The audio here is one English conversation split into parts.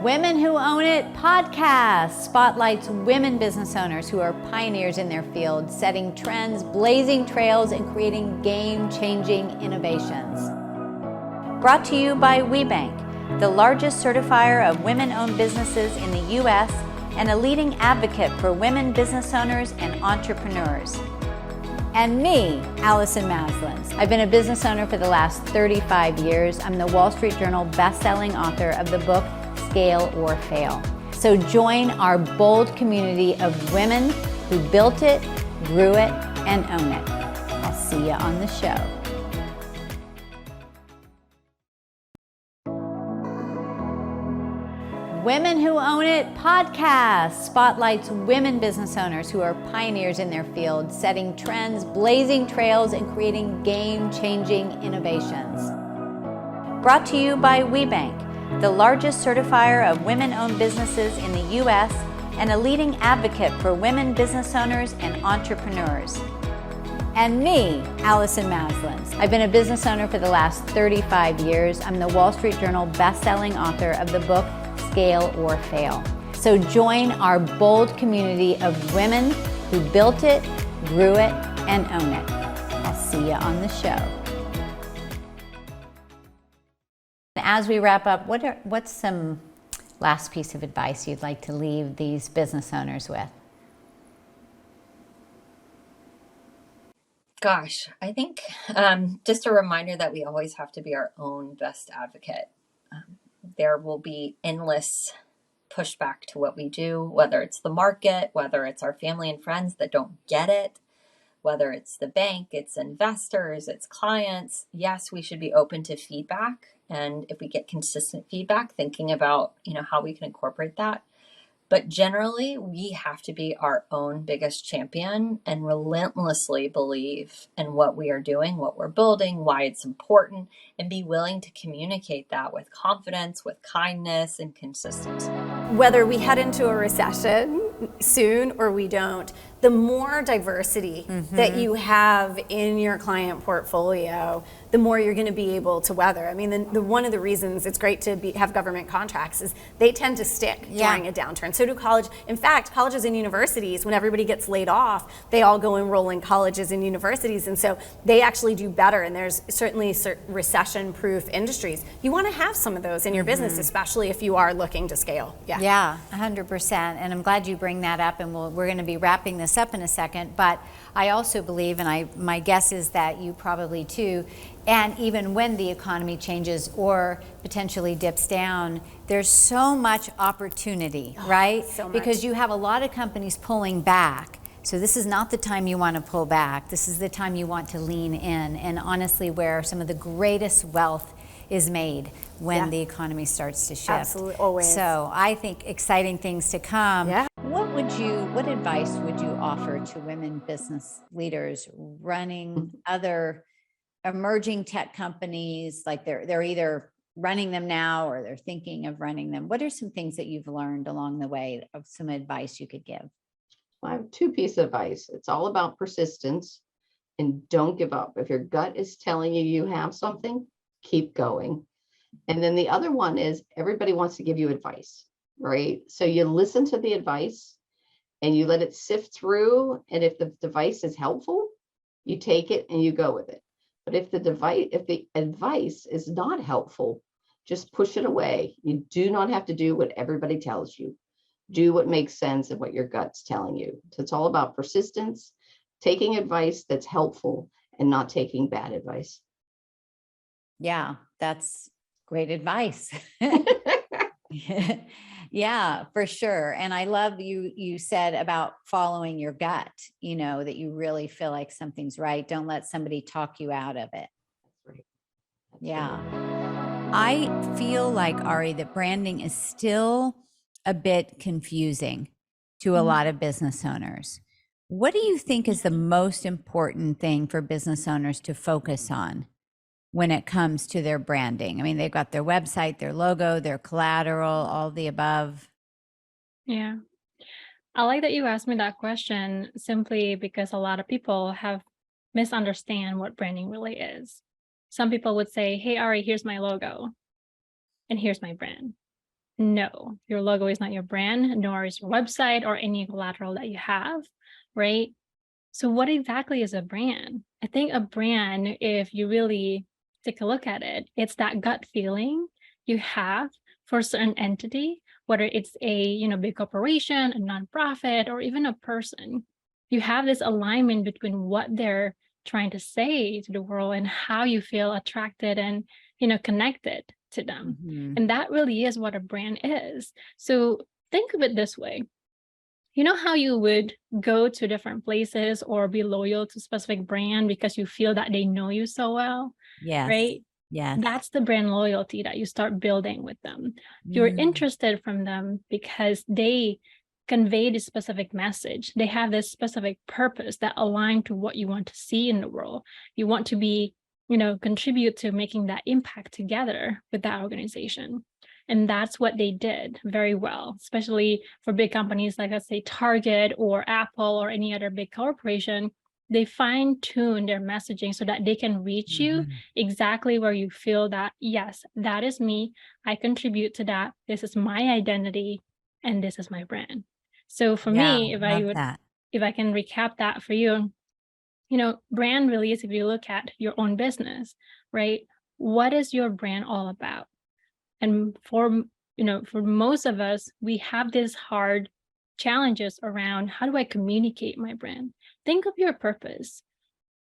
Women Who Own It podcast spotlights women business owners who are pioneers in their field, setting trends, blazing trails, and creating game-changing innovations. Brought to you by WeBank, the largest certifier of women-owned businesses in the U.S. and a leading advocate for women business owners and entrepreneurs. And me, Allison Maslan. I've been a business owner for the last 35 years. I'm the Wall Street Journal best-selling author of the book, Scale or Fail. So join our bold community of women who built it, grew it, and own it. I'll see you on the show. Women Who Own It podcast spotlights women business owners who are pioneers in their field, setting trends, blazing trails, and creating game-changing innovations. Brought to you by WeBank, the largest certifier of women-owned businesses in the U.S. and a leading advocate for women business owners and entrepreneurs. And me, Allison Maslan. I've been a business owner for the last 35 years. I'm the Wall Street Journal best-selling author of the book, Scale or Fail. So join our bold community of women who built it, grew it, and own it. I'll see you on the show. As we wrap up, what's some last piece of advice you'd like to leave these business owners with? Gosh, I think just a reminder that we always have to be our own best advocate. There will be endless pushback to what we do, whether it's the market, whether it's our family and friends that don't get it, whether it's the bank, it's investors, it's clients. Yes, we should be open to feedback. And if we get consistent feedback, thinking about, how we can incorporate that. But generally, we have to be our own biggest champion and relentlessly believe in what we are doing, what we're building, why it's important, and be willing to communicate that with confidence, with kindness, and consistency. Whether we head into a recession soon or we don't, the more diversity that you have in your client portfolio, the more you're going to be able to weather. I mean, one of the reasons it's great to have government contracts is they tend to stick during a downturn. So do college. In fact, colleges and universities, when everybody gets laid off, they all go enroll in colleges and universities, and so they actually do better. And there's certainly recession-proof industries. You want to have some of those in your business, especially if you are looking to scale. Yeah, 100%. And I'm glad you bring that up, and we're going to be wrapping this up in a second. But I also believe, and my guess is that you probably too, and even when the economy changes or potentially dips down, there's so much opportunity, right? So much. Because you have a lot of companies pulling back. So this is not the time you want to pull back. This is the time you want to lean in, and honestly where some of the greatest wealth is made when the economy starts to shift. Absolutely, always. So I think exciting things to come. Yeah. What advice would you offer to women business leaders running other emerging tech companies? Like they're either running them now or they're thinking of running them. What are some things that you've learned along the way of some advice you could give? I have two pieces of advice. It's all about persistence and don't give up. If your gut is telling you you have something, keep going. And then the other one is everybody wants to give you advice, right? So you listen to the advice and you let it sift through. And if the device is helpful, you take it and you go with it. But if the advice is not helpful, just push it away. You do not have to do what everybody tells you. Do what makes sense of what your gut's telling you. So it's all about persistence, taking advice that's helpful and not taking bad advice. Yeah, that's great advice. Yeah, for sure. And I love you said about following your gut, that you really feel like something's right. Don't let somebody talk you out of it. That's right. Yeah. I feel like, Ari, that branding is still a bit confusing to a lot of business owners. What do you think is the most important thing for business owners to focus on when it comes to their branding? I mean, they've got their website, their logo, their collateral, all the above. Yeah. I like that you asked me that question simply because a lot of people have misunderstand what branding really is. Some people would say, hey, Ari, here's my logo and here's my brand. No, your logo is not your brand, nor is your website or any collateral that you have, right? So what exactly is a brand? I think a brand, if you really take a look at it, it's that gut feeling you have for a certain entity, whether it's a, big corporation, a nonprofit, or even a person. You have this alignment between what they're trying to say to the world and how you feel attracted and, connected to them. Mhm. And that really is what a brand is. So think of it this way. You know how you would go to different places or be loyal to a specific brand because you feel that they know you so well, Yes. right? Yes. That's the brand loyalty that you start building with them. You're Mm. interested from them because they convey this specific message. They have this specific purpose that align to what you want to see in the world. You want to be, contribute to making that impact together with that organization. And that's what they did very well, especially for big companies like, let's say, Target or Apple or any other big corporation. They fine-tune their messaging so that they can reach you Mhm. exactly where you feel that, yes, that is me. I contribute to that. This is my identity and this is my brand. So for Yeah, me, love that. if I can recap that for you, brand really is, if you look at your own business, right? What is your brand all about? And for most of us, we have this hard challenges around, how do I communicate my brand? Think of your purpose.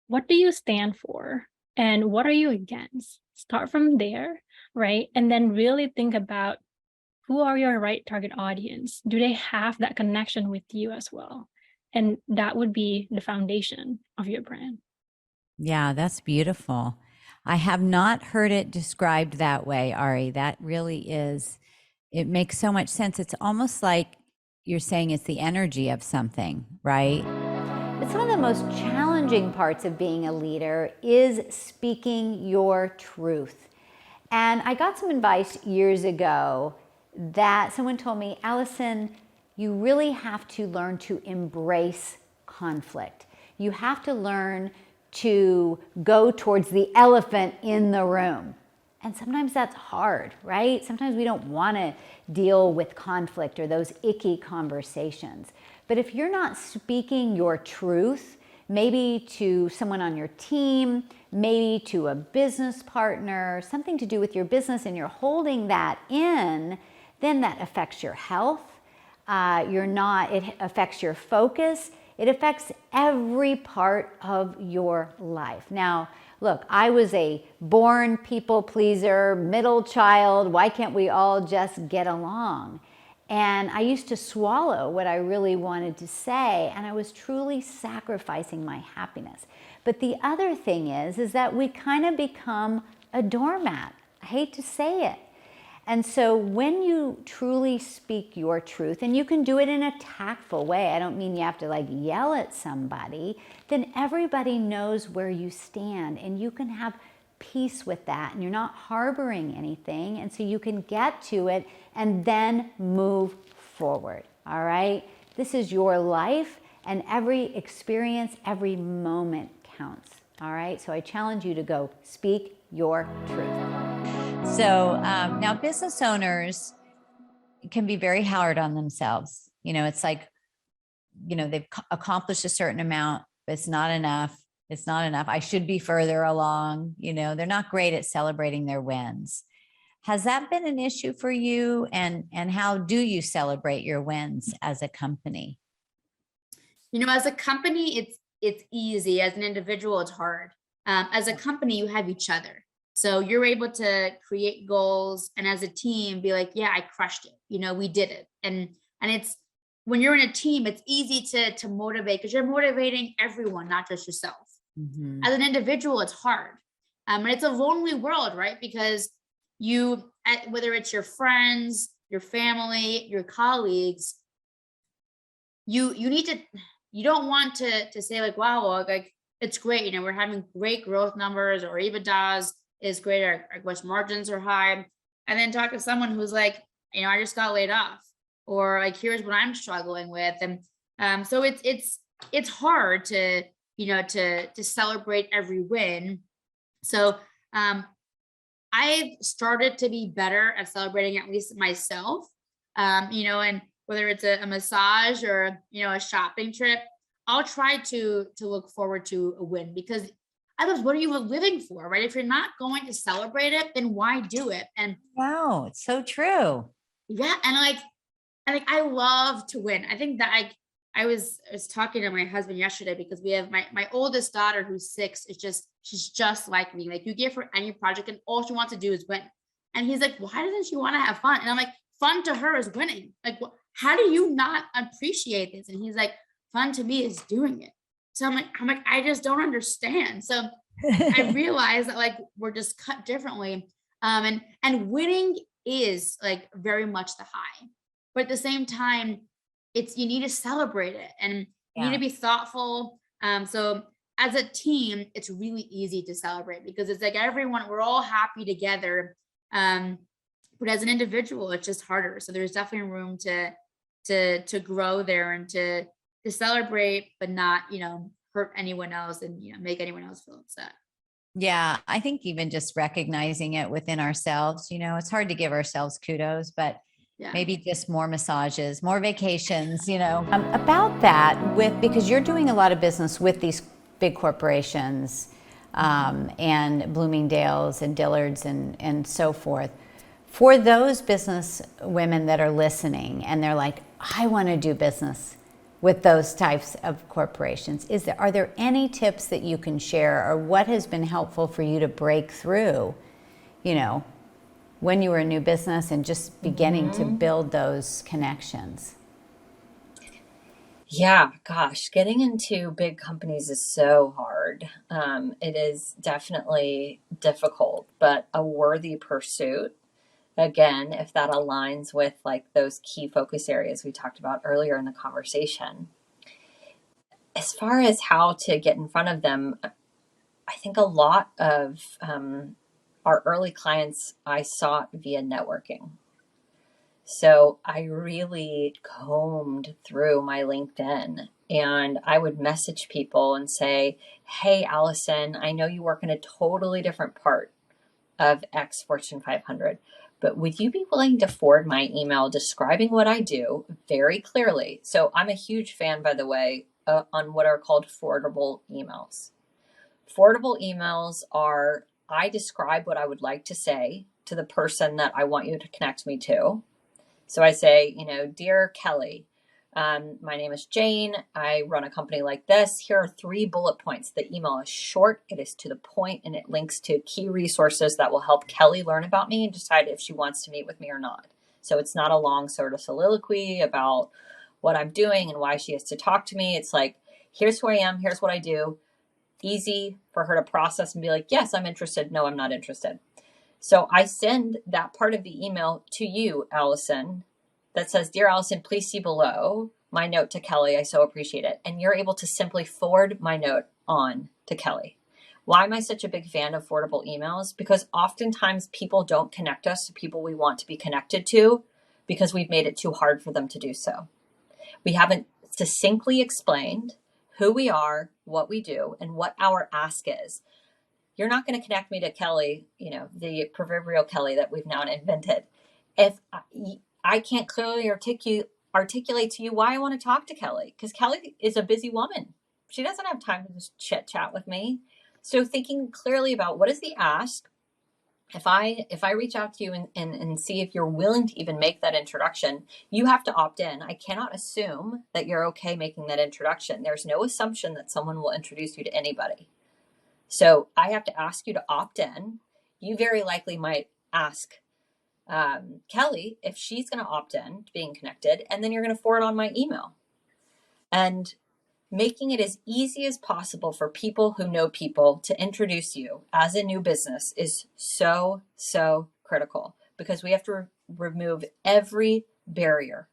What do you stand for? And what are you against? Start from there, right? And then really think about, who are your right target audience? Do they have that connection with you as well? And that would be the foundation of your brand. Yeah, that's beautiful. I have not heard it described that way, Ari. That really is, it makes so much sense. It's almost like you're saying it's the energy of something, right? But some of the most challenging parts of being a leader is speaking your truth. And I got some advice years ago that someone told me, Allison, you really have to learn to embrace conflict. You have to learn to go towards the elephant in the room. And sometimes that's hard, right? Sometimes we don't want to deal with conflict or those icky conversations. But if you're not speaking your truth, maybe to someone on your team, maybe to a business partner, something to do with your business, and you're holding that in, then that affects your health. It affects your focus. It affects every part of your life. Now, look, I was a born people pleaser, middle child. Why can't we all just get along? And I used to swallow what I really wanted to say, and I was truly sacrificing my happiness. But the other thing is that we kind of become a doormat. I hate to say it. And so when you truly speak your truth, and you can do it in a tactful way, I don't mean you have to yell at somebody, then everybody knows where you stand, and you can have peace with that, and you're not harboring anything, and so you can get to it and then move forward. All right? This is your life, and every experience, every moment counts. All right? So I challenge you to go speak your truth. So now business owners can be very hard on themselves. It's like, they've accomplished a certain amount, but it's not enough. It's not enough. I should be further along. They're not great at celebrating their wins. Has that been an issue for you? And how do you celebrate your wins as a company? As a company, it's easy. As an individual, it's hard. As a company, you have each other. So you're able to create goals, and as a team, be like, yeah, I crushed it. We did it. And it's, when you're in a team, it's easy to motivate, because you're motivating everyone, not just yourself. Mm-hmm. As an individual, it's hard. And it's a lonely world, right? Because whether it's your friends, your family, your colleagues, you don't want to say wow, it's great. We're having great growth numbers, or EBITDAs is great. Our gross margins are high. And then talk to someone who's I just got laid off, or here's what I'm struggling with. And so it's hard to celebrate every win. So I've started to be better at celebrating at least myself. And whether it's a massage or, a shopping trip, I'll try to look forward to a win, because otherwise, what are you living for, right? If you're not going to celebrate it, then why do it? And Wow, it's so true. yeah, and I love to win. I think that I was talking to my husband yesterday, because we have my oldest daughter, who's 6, she's just like me. Like, you give her any project and all she wants to do is win. And he's like, why doesn't she want to have fun? And I'm like, fun to her is winning. Like, how do you not appreciate this? And he's like, fun to me is doing it. So I'm like, I just don't understand. So I realized that, like, we're just cut differently. And winning is like very much the high, but at the same time, you need to celebrate it, and you need to be thoughtful. So as a team, it's really easy to celebrate, because it's like we're all happy together. But as an individual, it's just harder. So there's definitely room to grow there, and to celebrate, but not, hurt anyone else, and, make anyone else feel upset. Yeah, I think even just recognizing it within ourselves, it's hard to give ourselves kudos, but Yeah. maybe just more massages, more vacations, about that because you're doing a lot of business with these big corporations, and Bloomingdale's and Dillard's and so forth. For those business women that are listening and they're like, I want to do business with those types of corporations, are there any tips that you can share, or what has been helpful for you to break through, when you were a new business and just beginning to build those connections? Yeah, gosh, getting into big companies is so hard. It is definitely difficult, but a worthy pursuit. Again, if that aligns with like those key focus areas we talked about earlier in the conversation. As far as how to get in front of them, I think a lot of our early clients I sought via networking. So I really combed through my LinkedIn, and I would message people and say, hey, Allison, I know you work in a totally different part of X Fortune 500, but would you be willing to forward my email describing what I do very clearly? So I'm a huge fan, by the way, on what are called forwardable emails. Forwardable emails are, I describe what I would like to say to the person that I want you to connect me to. So I say, dear Kelly, my name is Jane. I run a company like this. Here are 3 bullet points. The email is short, it is to the point, and it links to key resources that will help Kelly learn about me and decide if she wants to meet with me or not. So it's not a long sort of soliloquy about what I'm doing and why she has to talk to me. It's like, here's who I am, here's what I do. Easy for her to process and be like, yes, I'm interested. No, I'm not interested. So I send that part of the email to you, Allison, that says, dear Allison, please see below my note to Kelly. I so appreciate it. And you're able to simply forward my note on to Kelly. Why am I such a big fan of forwardable emails? Because oftentimes people don't connect us to people we want to be connected to because we've made it too hard for them to do so. We haven't succinctly explained who we are, what we do, and what our ask is. You're not going to connect me to Kelly, the proverbial Kelly that we've now invented, if I can't clearly articulate to you why I want to talk to Kelly, because Kelly is a busy woman. She doesn't have time to just chit chat with me. So thinking clearly about what is the ask. If I reach out to you and see if you're willing to even make that introduction, you have to opt in. I cannot assume that you're okay making that introduction. There's no assumption that someone will introduce you to anybody. So I have to ask you to opt in. You very likely might ask Kelly if she's going to opt in to being connected, and then you're going to forward on my email. And making it as easy as possible for people who know people to introduce you as a new business is so, so critical, because we have to remove every barrier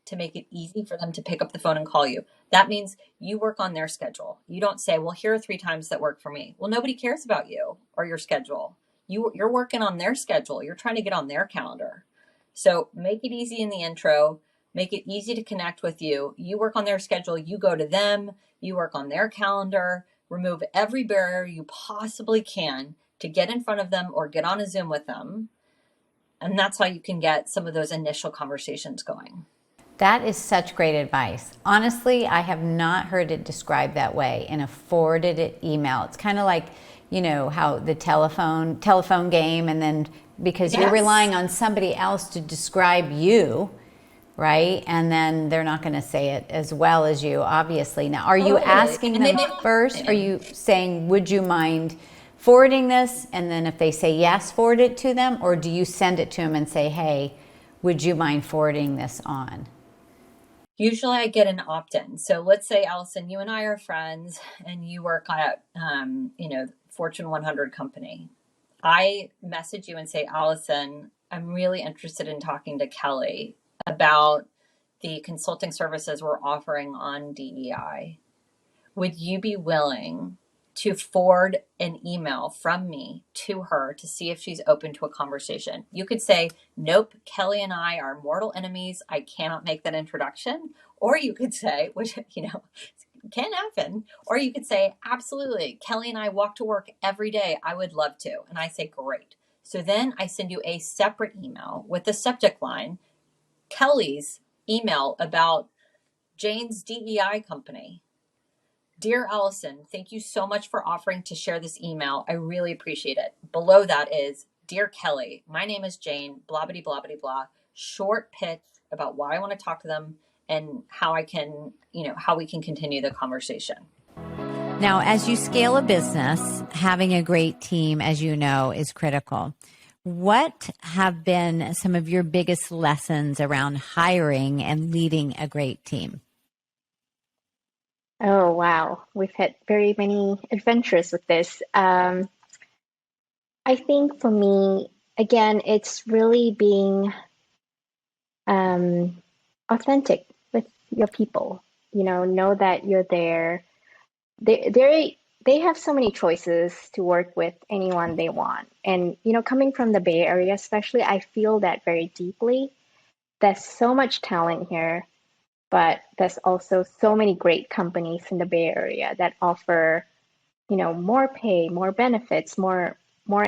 to make it easy for them to pick up the phone and call you. That means you work on their schedule. You don't say, well, here are 3 times that work for me. Well, nobody cares about you or your schedule. You're working on their schedule. You're trying to get on their calendar. So make it easy in the intro. Make it easy to connect with you. You work on their schedule. You go to them. You work on their calendar. Remove every barrier you possibly can to get in front of them or get on a Zoom with them. And that's how you can get some of those initial conversations going. That is such great advice. Honestly, I have not heard it described that way in a forwarded email. It's kind of like, you know, how the telephone game, and then because you're relying on somebody else to describe you, right? And then they're not going to say it as well as you, obviously. Now, are you asking them first? Are you saying, would you mind forwarding this? And then if they say yes, forward it to them? Or do you send it to them and say, hey, would you mind forwarding this on? Usually I get an opt-in. So let's say, Allison, you and I are friends and you work at, Fortune 100 company. I message you and say, Allison, I'm really interested in talking to Kelly about the consulting services we're offering on DEI. Would you be willing to forward an email from me to her to see if she's open to a conversation? You could say, nope, Kelly and I are mortal enemies. I cannot make that introduction. Or you could say, which, can happen. Or you could say, absolutely, Kelly and I walk to work every day. I would love to. And I say, great. So then I send you a separate email with the subject line, Kelly's email about Jane's DEI company. Dear Allison, thank you so much for offering to share this email. I really appreciate it. Below that is, Dear Kelly, my name is Jane, blah, blah, blah, blah, blah. Short pitch about why I want to talk to them and how I can, how we can continue the conversation. Now, as you scale a business, having a great team, as you know, is critical. What have been some of your biggest lessons around hiring and leading a great team? Oh, wow. We've had very many adventures with this. I think for me, again, it's really being authentic with your people. Know that you're there. They have so many choices to work with anyone they want. And, coming from the Bay Area, especially, I feel that very deeply. There's so much talent here, but there's also so many great companies in the Bay Area that offer, more pay, more benefits, more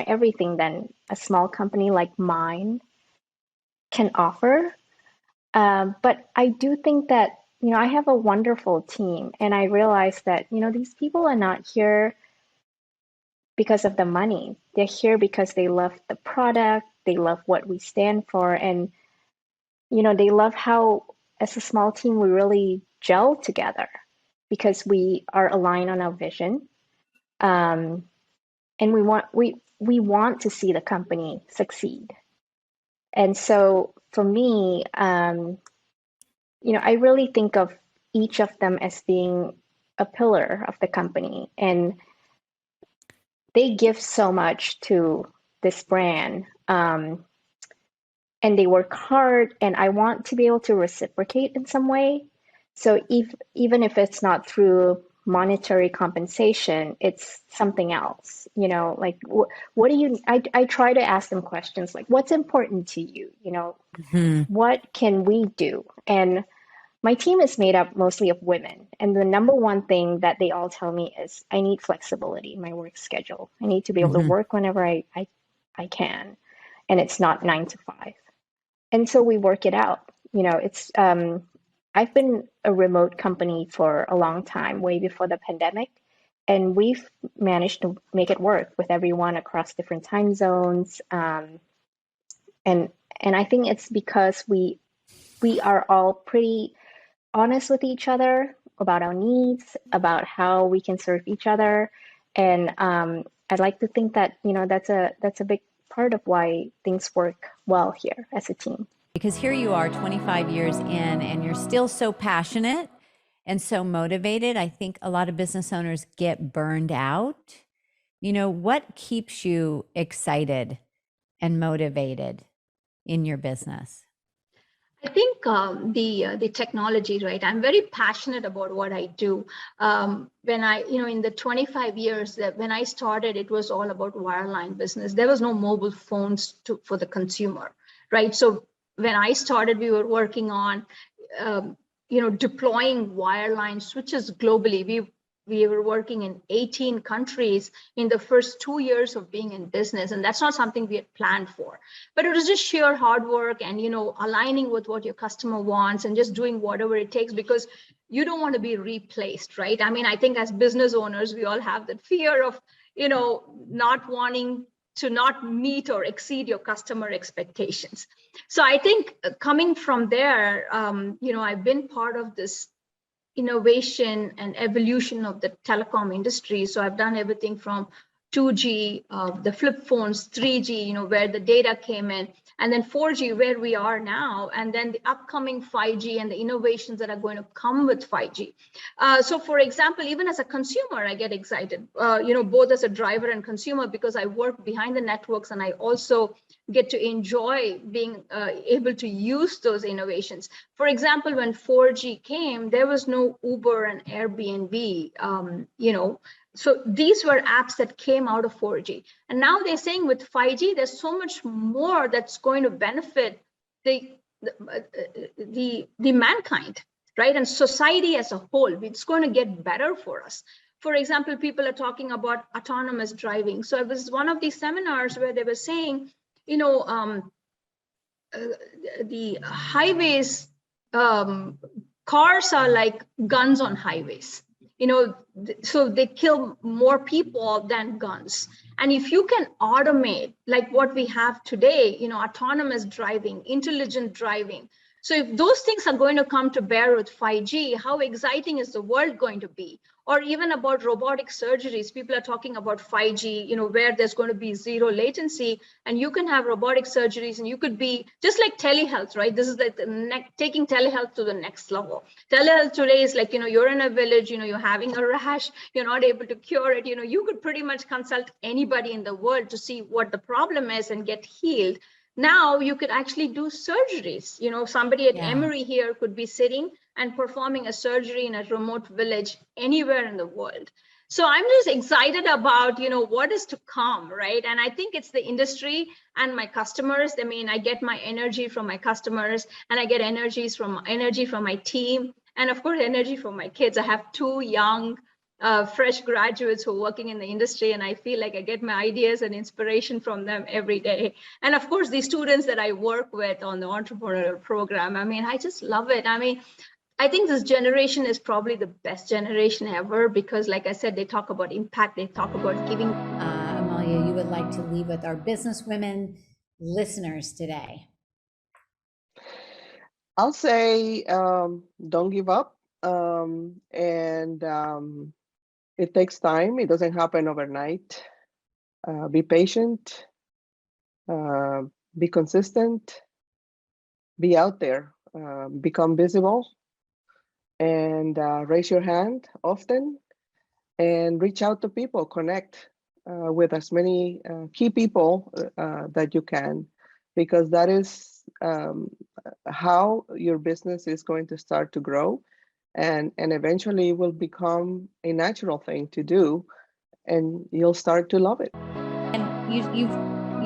everything than a small company like mine can offer. But I do think that, I have a wonderful team, and I realize that, these people are not here because of the money. They're here because they love the product, they love what we stand for, and, they love how, as a small team, we really gel together because we are aligned on our vision. And we want to see the company succeed. And so for me, I really think of each of them as being a pillar of the company, and they give so much to this brand, and they work hard, and I want to be able to reciprocate in some way. So even if it's not through monetary compensation, it's something else, like what do you, I try to ask them questions like, what's important to you? What can we do? And my team is made up mostly of women. And the number one thing that they all tell me is I need flexibility in my work schedule. I need to be able to work whenever I can. And it's not 9 to 5. And so we work it out. It's, I've been a remote company for a long time, way before the pandemic. And we've managed to make it work with everyone across different time zones. And I think it's because we are all pretty honest with each other about our needs, about how we can serve each other. And I'd like to think that, that's a big part of why things work well here as a team. Because here you are 25 years in and you're still so passionate and so motivated. I think a lot of business owners get burned out. What keeps you excited and motivated in your business? I think the technology, right? I'm very passionate about what I do. When I, in the 25 years that when I started, it was all about wireline business. There was no mobile phones for the consumer, right? So when I started, we were working on, deploying wireline switches globally. we were working in 18 countries in the first 2 years of being in business. And that's not something we had planned for, but it was just sheer hard work and, aligning with what your customer wants and just doing whatever it takes, because you don't want to be replaced, right? I mean, I think as business owners, we all have that fear of, not wanting to not meet or exceed your customer expectations. So I think coming from there, I've been part of this innovation and evolution of the telecom industry. So I've done everything from 2G, the flip phones, 3G, where the data came in, and then 4G, where we are now, and then the upcoming 5G and the innovations that are going to come with 5G. So for example, even as a consumer, I get excited, both as a driver and consumer, because I work behind the networks and I also get to enjoy being able to use those innovations. For example, when 4G came, there was no Uber and Airbnb, so these were apps that came out of 4G. And now they're saying with 5G, there's so much more that's going to benefit the mankind, right? And society as a whole. It's going to get better for us. For example, people are talking about autonomous driving. So it was one of these seminars where they were saying, the highways, cars are like guns on highways. So they kill more people than guns. And if you can automate like what we have today, autonomous driving, intelligent driving. So if those things are going to come to bear with 5G, how exciting is the world going to be? Or even about robotic surgeries, people are talking about 5G, where there's going to be zero latency, and you can have robotic surgeries, and you could be just like telehealth, right? This is like taking telehealth to the next level. Telehealth today is like, you're in a village, you're having a rash, you're not able to cure it. You could pretty much consult anybody in the world to see what the problem is and get healed. Now you could actually do surgeries. Somebody at Emory here could be sitting and performing a surgery in a remote village anywhere in the world. So I'm just excited about, what is to come, right? And I think it's the industry and my customers. I mean, I get my energy from my customers, and I get energy from my team, and of course, energy from my kids. I have 2 young, fresh graduates who are working in the industry, and I feel like I get my ideas and inspiration from them every day. And of course, the students that I work with on the entrepreneurial program, I mean, I just love it. I mean, I think this generation is probably the best generation ever, because like I said, they talk about impact, they talk about giving. Amalia, you would like to leave with our businesswomen listeners today? I'll say, don't give up. It takes time. It doesn't happen overnight. Be patient, be consistent, be out there, become visible, and raise your hand often, and reach out to people, connect with as many key people that you can, because that is how your business is going to start to grow. And eventually it will become a natural thing to do, and you'll start to love it. And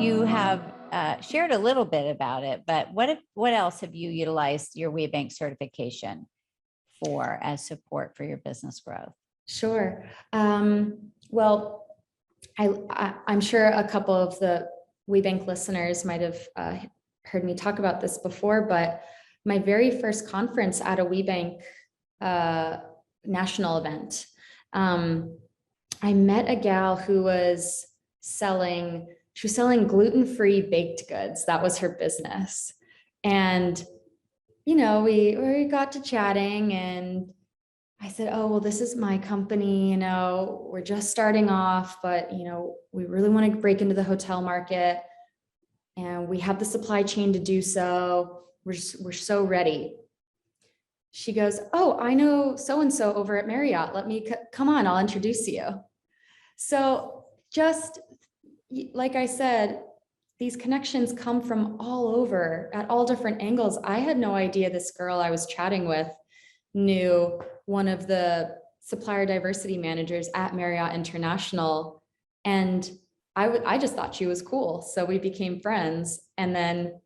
you have shared a little bit about it, but what else have you utilized your WeBank certification for as support for your business growth? Sure. Well, I'm sure a couple of the WeBank listeners might have heard me talk about this before, but my very first conference at a WeBank national event, I met a gal who was selling gluten-free baked goods. That was her business. And, we got to chatting, and I said, oh, well, this is my company, we're just starting off, but, we really want to break into the hotel market, and we have the supply chain to do so. We're so ready. She goes, oh, I know so-and-so over at Marriott. Come on, I'll introduce you. So just like I said, these connections come from all over at all different angles. I had no idea this girl I was chatting with knew one of the supplier diversity managers at Marriott International. And I just thought she was cool. So we became friends, and then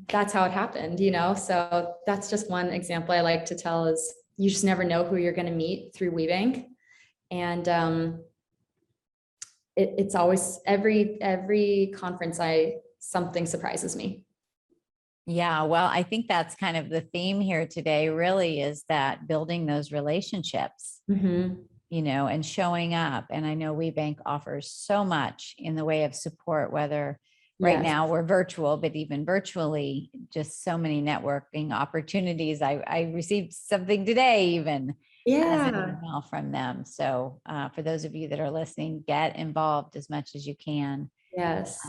that's how it happened, So that's just one example I like to tell is you just never know who you're going to meet through WeBank. And it's always every conference something surprises me. Yeah, well, I think that's kind of the theme here today, really, is that building those relationships, Mm-hmm. you know, and showing up. And I know WeBank offers so much in the way of support, whether right Yes. now we're virtual, but even virtually, just so many networking opportunities. I received something today, even as an Yeah. email from them. So for those of you that are listening, get involved as much as you can. Yes.